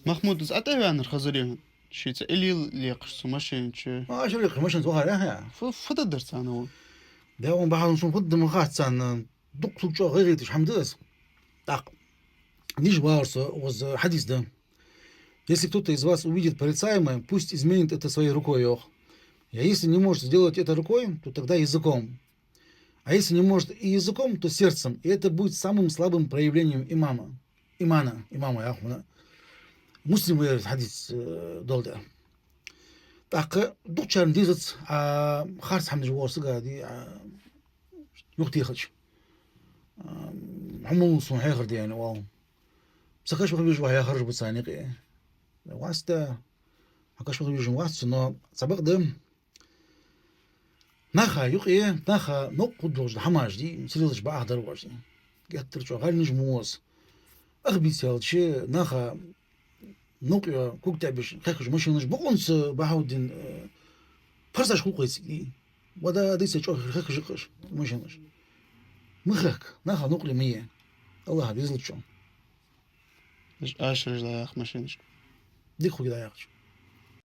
محمود از اتوانر خزريان شيء إلي يقص ماشين شيء ما أشري ماشين صغار يا فدا درس أنا هو ده هم بعضهم شو قد ما خات سان دكتور شو غير تش حمدس так лишь варса воз хадис да. Если кто-то из вас увидит порицаемое, пусть изменит это своей рукой. А если не может сделать это рукой, то тогда языком. А если не может и языком, то сердцем. И это будет самым слабым проявлением имама яхуна. Муслим говорит хадис долда. Так, дучан дизец, харс хамдж ворсга ди يختي خش حمص وحيخر دي يعني واو سكاش بخبي جوا هيخرج بتصانيق واستا هكاش بخبي جوا واسط إنه سبق دم نخا يقي نخا نقود دوج حماش دي مسيرش بأحضر واجي قتر شو غير نجموس أخبي سيال شيء نخا نقيا كوكتا بيش خيخش مش نج بقونس بحاودين فرزاش كوكيس دي ودا ديس شو خيخش مش نج مخك نخا نقلي مية الله بيزلت شو آشر لا يخ ماشين دي خوي دا ياخش